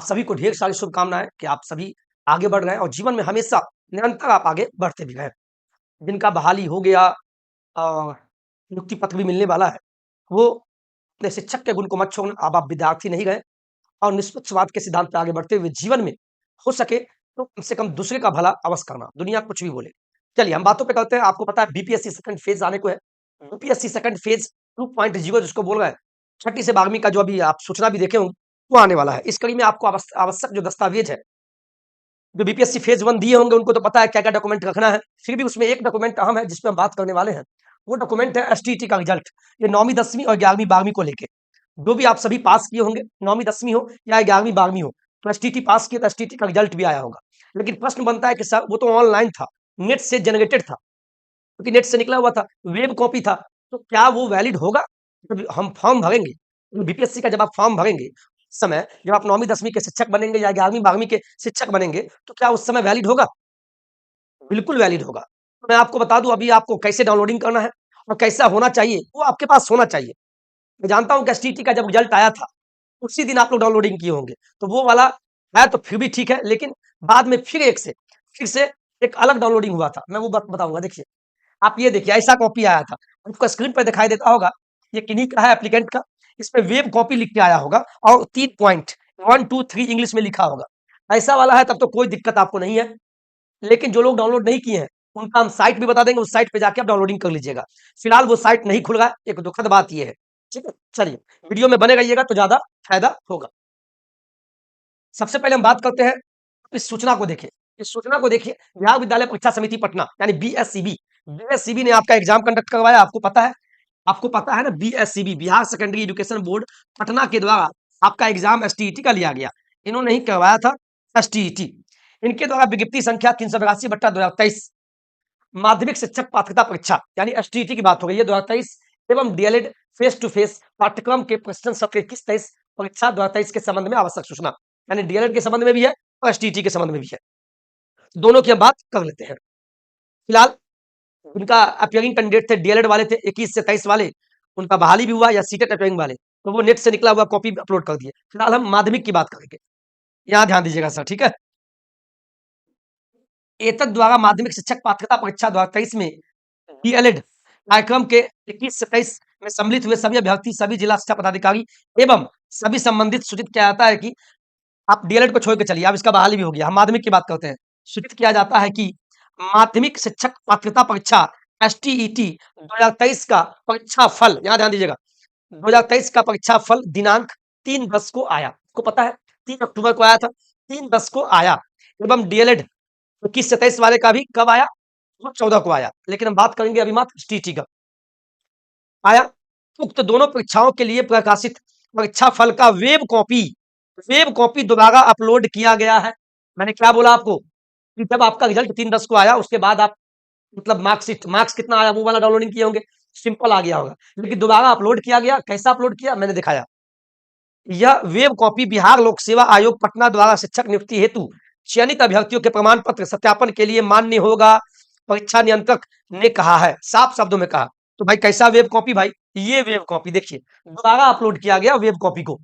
आप सभी को ढेर सारी शुभकामनाएं कि आप सभी आगे बढ़ रहे हैं और जीवन में हमेशा निरंतर आप आगे बढ़ते भी रहें। जिनका बहाली हो गया, नियुक्ति पत्र भी मिलने वाला है, वो अपने शिक्षक के गुण को मत छोड़ना। अब आप विद्यार्थी नहीं रहे और निष्पक्षवाद के सिद्धांत पे आगे बढ़ते हुए जीवन में हो सके तो कम से कम दूसरे का भला अवश्य करना, दुनिया कुछ भी बोले। चलिए हम बातों पे करते हैं। आपको पता है बीपीएससी सेकंड फेज आने को है। बीपीएससी सेकंड फेज 2.0 जिसको बोल रहे हैं, छठी से 12वीं का जो अभी आप सूचना भी देखे होंगे, वो आने वाला है। इस कड़ी में आपको आवश्यक जो दस्तावेज है, जो बीपीएससी फेज 1 दिए होंगे उनको तो पता है क्या-क्या डॉक्यूमेंट रखना है। फिर भी उसमें एक डॉक्यूमेंट अहम है जिस पे हम बात करने वाले हैं। वो डॉक्यूमेंट है एसटीईटी का रिजल्ट। ये 9वीं 10वीं और 11वीं 12वीं को लेके। जो भी आप सभी पास किए होंगे, 9वीं 10वीं हो या 11वीं 12वीं हो, तो एसटीईटी पास किए तो एसटीईटी का रिजल्ट भी आया होगा। लेकिन प्रश्न बनता है कि सर वो तो ऑनलाइन था, नेट से जनरेटेड था, क्योंकि नेट से निकला हुआ था, वेब कॉपी था, तो क्या वो वैलिड होगा? जब हम फॉर्म भरेंगे, बीपीएससी का जब आप फॉर्म भरेंगे, उस समय जब आप 9वीं 10वीं के शिक्षक बनेंगे या 11वीं 12वीं के शिक्षक बनेंगे, तो क्या उस समय वैलिड होगा? बिल्कुल वैलिड होगा। तो मैं आपको बता दूँ अभी आपको कैसे डाउनलोडिंग करना है और कैसा होना चाहिए, वो आपके पास होना चाहिए। मैं जानता हूँ कि एसटीईटी का जब रिजल्ट आया था, उसी दिन आप लोग डाउनलोडिंग किए होंगे, तो वो वाला है तो फिर भी ठीक है, लेकिन बाद में फिर से एक अलग डाउनलोडिंग हुआ था। मैं वो बताऊँगा। देखिए, आप ये देखिए ऐसा कॉपी आया था, आपको स्क्रीन पे दिखाई देता होगा, ये किन्हीं का है एप्लीकेंट का, इसपे वेब कॉपी लिख के आया होगा और 3 पॉइंट 1, 2, 3 इंग्लिश में लिखा होगा। ऐसा वाला है तब तो कोई दिक्कत आपको नहीं है, लेकिन जो लोग डाउनलोड नहीं किए हैं, उनका हम साइट भी बता देंगे, उस साइट पे जाके आप डाउनलोडिंग कर लीजिएगा। फिलहाल वो साइट नहीं खुल रहा है, एक दुखद बात ये है। ठीक है? चलिए, वीडियो में बने रहिएगा तो ज़्यादा फायदा होगा। सबसे पहले हम बात करते हैं, इस सूचना को देखिए। इस सूचना को देखिए, बिहार विद्यालय परीक्षा समिति पटना यानी बीएससीबी, बीएससीबी ने आपका एग्जाम कंडक्ट करवाया। आपको पता है ना, BSCB Bihar secondary education board Patna के द्वारा आपका एग्जाम एसटीईटी का लिया गया। इन्होंने ही करवाया था एसटीईटी। इनके द्वारा विज्ञप्ति संख्या 382/2023 माध्यमिक शिक्षक पात्रता परीक्षा यानी एसटीईटी की बात हो गई है 2023 एवं डीएलएड फेस टू फेस पाठ्यक्रम के प्रश्न सत्र 21-23 परीक्षा 2023 के संबंध में आवश्यक सूचना, यानी डीएलएड के संबंध में भी है और एसटीईटी के संबंध में भी है। दोनों की हम बात कर लेते हैं। फिलहाल उनका अपियरिंग कैंडिडेट थे, डीएलएड वाले थे 21 से 23 वाले, उनका बहाली भी हुआ या सीटेट अपियरिंग वाले, तो वो नेट से निकला हुआ कॉपी अपलोड कर दिए। फिलहाल हम माध्यमिक की बात करेंगे, यहाँ ध्यान दीजिएगा सर, ठीक है। एतद द्वारा माध्यमिक शिक्षक पात्रता परीक्षा 2023 में डीएलएड कार्यक्रम के 21 से 23 में सम्मिलित हुए सभी अभ्यर्थी, सभी जिला शिक्षा पदाधिकारी एवं सभी संबंधित सूचित किया जाता है कि आप डीएलएड को छोड़ के चलिए, अब इसका बहाली भी हो गया। हम माध्यमिक की बात करते हैं। सूचित किया जाता है कि माध्यमिक शिक्षक पात्रता परीक्षा एसटीईटी 2023 का परीक्षा फल, यहाँ ध्यान दीजिएगा, 2023 का परीक्षा फल दिनांक 3/10 को आया। आपको पता है 3 अक्टूबर को आया था, 3/10 को आया एवं डीएलएड 21 से 23 वाले का भी कब आया? वो 14 को आया। लेकिन हम बात करेंगे अभी मात्र एसटीईटी का आया। उक्त दोनों परीक्षाओं के लिए प्रकाशित परीक्षा फल का वेब कॉपी दोबारा अपलोड किया गया है। मैंने क्या बोला आपको कि जब आपका रिजल्ट 3/10 को आया, उसके बाद आप मतलब मार्क्स कितना आया वो वाला डाउनलोडिंग किए होंगे, सिंपल आ गया होगा, लेकिन दोबारा अपलोड किया गया। कैसा अपलोड किया मैंने दिखाया। यह वेब कॉपी बिहार लोक सेवा आयोग पटना द्वारा शिक्षक नियुक्ति हेतु चयनित अभ्यर्थियों के प्रमाण पत्र सत्यापन के लिए मान्य होगा, परीक्षा नियंत्रक ने कहा है, साफ शब्दों में कहा। तो भाई कैसा वेब कॉपी? भाई ये वेब कॉपी देखिए, दोबारा अपलोड किया गया वेब कॉपी को।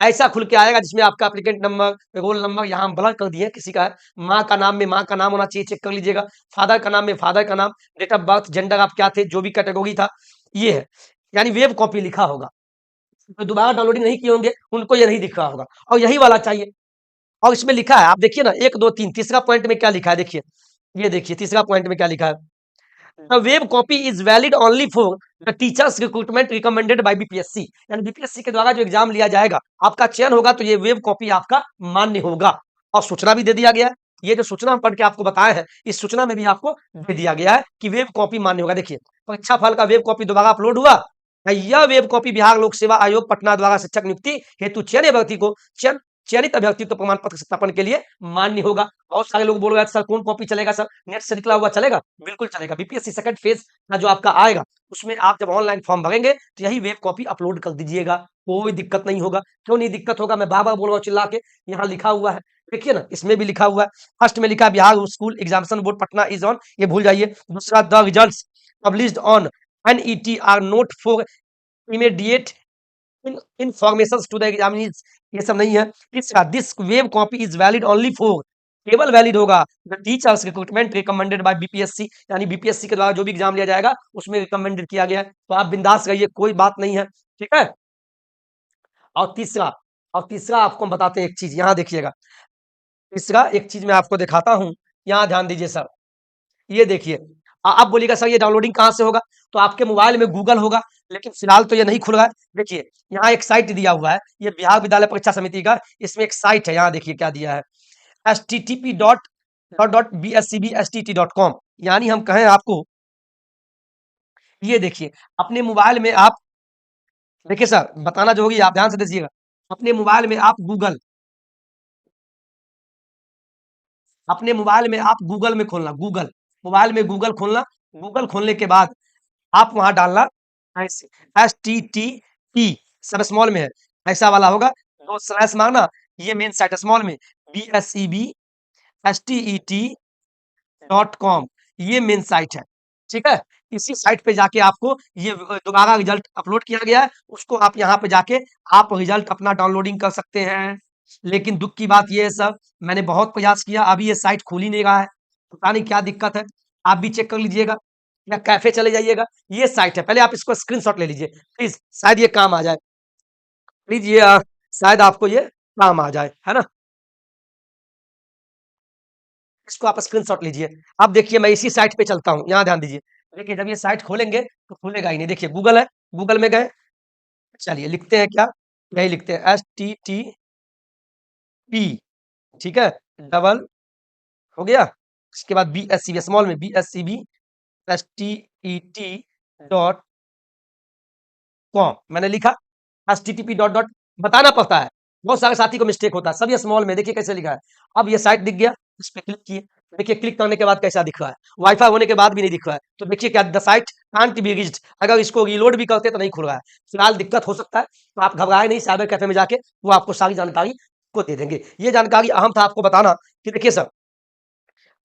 ऐसा खुल के आएगा जिसमें आपका एप्लीकेंट नंबर, रोल नंबर, यहाँ हम ब्लर कर दिए, किसी का है, माँ का नाम में माँ का नाम होना चाहिए, चेक कर लीजिएगा। फादर का नाम में फादर का नाम, डेट ऑफ बर्थ, जेंडर आप क्या थे, जो भी कैटेगरी था, ये है, यानी वेब कॉपी लिखा होगा। तो दोबारा डाउनलोडिंग नहीं किए होंगे, उनको ये नहीं दिख रहा होगा और यही वाला चाहिए। और इसमें लिखा है, आप देखिए ना, 1 2 3 तीसरा पॉइंट में क्या लिखा है, देखिए, ये देखिए तीसरा पॉइंट में क्या लिखा है, the web copy is valid only for the teachers recruitment recommended by BPSC, यानी बीपीएससी के द्वारा जो एग्जाम लिया जाएगा, आपका चयन होगा तो ये वेब कॉपी आपका मान्य होगा। और सूचना भी दे दिया गया है। ये जो सूचना हम पढ़ के आपको बताए हैं, इस सूचना में भी आपको दे दिया गया है कि वेब कॉपी मान्य होगा। देखिए, परीक्षा फल का वेब कॉपी दोबारा अपलोड हुआ। यह वेब कॉपी बिहार लोक सेवा आयोग पटना द्वारा शिक्षक नियुक्ति हेतु चयनित अभ्यर्थी को प्रमाण पत्र सत्यापन के लिए मान्य होगा। बहुत सारे लोग बोल रहे हैं सर कौन कॉपी चलेगा, सर नेट से निकला हुआ चलेगा? बिल्कुल चलेगा। बीपीएससी सेकंड फेज का जो आपका आएगा, उसमें आप जब ऑनलाइन फॉर्म भरेंगे तो यही वेब कॉपी अपलोड कर दीजिएगा, कोई दिक्कत नहीं होगा। क्यों नहीं दिक्कत होगा? मैं बार बार बोल रहा हूँ चिल्ला के, यहाँ लिखा हुआ है, देखिए ना, इसमें भी लिखा हुआ है। फर्स्ट में लिखा Bihar school examination board Patna is on, ये भूल जाइए। दूसरा, the results published on NET are not for immediate information to the examinees, ये सब नहीं है। तीसरा, this web copy is valid only for, केवल वैलिड होगा the teachers recruitment recommended by BPSC, यानी बीपीएससी के द्वारा जो भी एग्जाम लिया जाएगा उसमें रिकमेंडेड किया गया है, तो आप बिंदास रहिए, कोई बात नहीं है, ठीक है। और तीसरा, आपको हम बताते हैं एक चीज, यहाँ देखिएगा, तीसरा एक चीज मैं आपको दिखाता हूँ, यहाँ ध्यान दीजिए सर, ये देखिए, आप बोलिएगा सर ये डाउनलोडिंग कहाँ से होगा, तो आपके मोबाइल में गूगल होगा, लेकिन फिलहाल तो ये नहीं खुल रहा है। देखिए यहाँ एक साइट दिया हुआ है, ये बिहार विद्यालय परीक्षा समिति का, इसमें एक साइट है, यहाँ देखिए क्या दिया है, http://bscbstt.com, यानी हम कहें आपको, ये देखिए अपने मोबाइल में आप, देखिए सर बताना जो होगी आप ध्यान से देखिएगा, अपने मोबाइल में आप गूगल, अपने मोबाइल में आप गूगल में खोलना, गूगल, मोबाइल में गूगल खोलना, गूगल खोलने के बाद आप वहां डालना ऐसे, HTTP सब स्मॉल में है, ऐसा वाला होगा, दो स्लैश मारना, ये मेन साइट स्मॉल में, BSEBSTET.com, ये मेन साइट है, ठीक है। इसी साइट पे जाके आपको ये दोबारा रिजल्ट अपलोड किया गया है, उसको आप यहाँ पे जाके आप रिजल्ट अपना डाउनलोडिंग कर सकते हैं। लेकिन दुख की बात ये है सर, मैंने बहुत प्रयास किया, अभी ये साइट खुल ही नहीं रहा है, पता नहीं क्या दिक्कत है, आप भी चेक कर लीजिएगा, या कैफे चले जाइएगा, ये साइट है, पहले आप इसको स्क्रीनशॉट ले लीजिए प्लीज, शायद ये काम आ जाए, प्लीज ये शायद आपको ये काम आ जाए, है ना, इसको आप स्क्रीनशॉट लीजिए। अब देखिए मैं इसी साइट पे चलता हूँ, यहाँ ध्यान दीजिए, देखिए जब ये साइट खोलेंगे तो खुलेगा ही नहीं, देखिए गूगल है, गूगल में गए, चलिए लिखते हैं क्या, यही लिखते हैं HTTP, ठीक है, डबल हो गया, इसके बाद BSCB स्मॉल में, BSCB STET.com मैंने लिखा, HTTP डॉट डॉट बताना पड़ता है, बहुत सारे साथी को मिस्टेक होता है, सब ये स्मॉल में, देखिए कैसे लिखा है। अब ये साइट दिख गया, इस पे क्लिक किए, देखिए क्लिक करने के बाद कैसा दिख रहा है, वाईफाई होने के बाद भी नहीं दिख रहा है, तो देखिए क्या, the site can't be reached, अगर इसको रीलोड भी करते तो नहीं खुल रहा है, फिलहाल दिक्कत हो सकता है, तो आप घबराए नहीं, साइबर कैफे में जाके वो आपको सारी जानकारी को दे देंगे। ये जानकारी अहम था आपको बताना कि देखिए सर,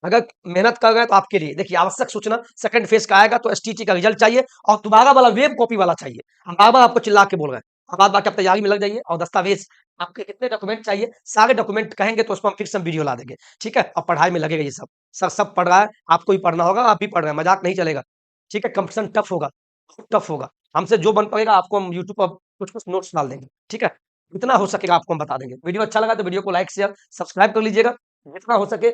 अगर मेहनत कर रहे हैं तो आपके लिए देखिए, आवश्यक सूचना सेकंड फेज का आएगा तो एसटीटी का रिजल्ट चाहिए, और दोबारा वाला वेब कॉपी वाला चाहिए, हम बार बार आपको चिल्ला के बोल रहे हैं, अब बाद बाकी आप तैयारी में लग जाइए, और दस्तावेज आपके कितने डॉक्यूमेंट चाहिए, सारे डॉक्यूमेंट कहेंगे तो उसको हम फिर से वीडियो ला देंगे, ठीक है, और पढ़ाई में लगेगा ये सब, सर सब पढ़ रहा है, आपको भी पढ़ना होगा, आप भी पढ़ रहे हैं, मजाक नहीं चलेगा, ठीक है, कंपटीशन टफ होगा, टफ होगा, हमसे जो बन पाएगा आपको हम यूट्यूब पर कुछ कुछ नोट्स डाल देंगे, ठीक है, जितना हो सकेगा आपको हम बता देंगे। वीडियो अच्छा लगा तो वीडियो को लाइक शेयर सब्सक्राइब कर लीजिएगा, जितना हो सके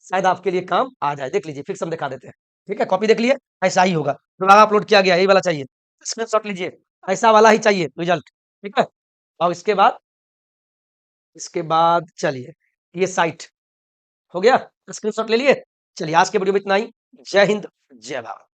शायद आपके लिए काम आ जाए, देख लीजिए फिर से हम दिखा देते हैं, ठीक है, कॉपी देख लिए, ऐसा ही होगा, दोबारा अपलोड किया गया यही वाला चाहिए, स्क्रीनशॉट लीजिए, ऐसा वाला ही चाहिए रिजल्ट, ठीक है। और इसके बाद चलिए, ये साइट हो गया, स्क्रीनशॉट ले लिए, चलिए आज के वीडियो में इतना ही, जय हिंद, जय भारत।